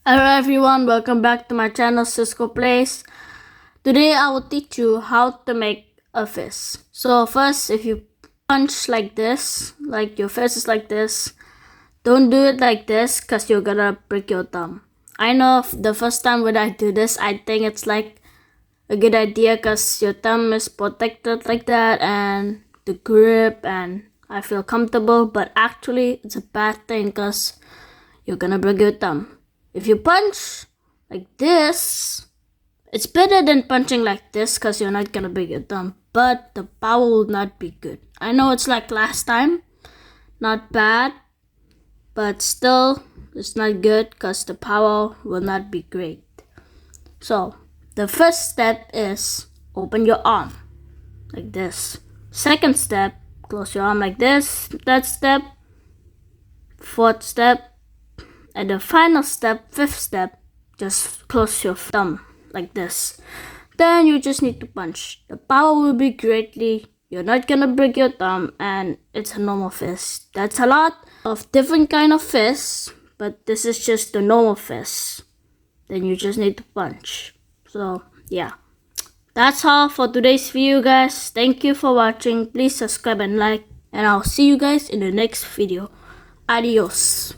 Hello everyone, welcome back to my channel Cisco Plays. Today I will teach you how to make a fist. So first, if you punch like this, like your fist is like this, don't do it like this because you're gonna break your thumb. I know the first time when I do this, I think it's like a good idea because your thumb is protected like that and the grip and I feel comfortable, but actually it's a bad thing because you're gonna break your thumb. If you punch like this, it's better than punching like this because you're not gonna break your thumb, but the power will not be good. I know it's like last time, not bad, but still it's not good because the power will not be great. So the first step is open your arm like this. Second step, close your arm like this. Third step, fourth step, and the final step, fifth step, just close your thumb like this. Then you just need to punch. The power will be greatly. You're not gonna break your thumb, and it's a normal fist. That's a lot of different kind of fists, but this is just the normal fist. Then you just need to punch. So yeah, that's all for today's video, guys. Thank you for watching. Please subscribe and like, and I'll see you guys in the next video. Adios.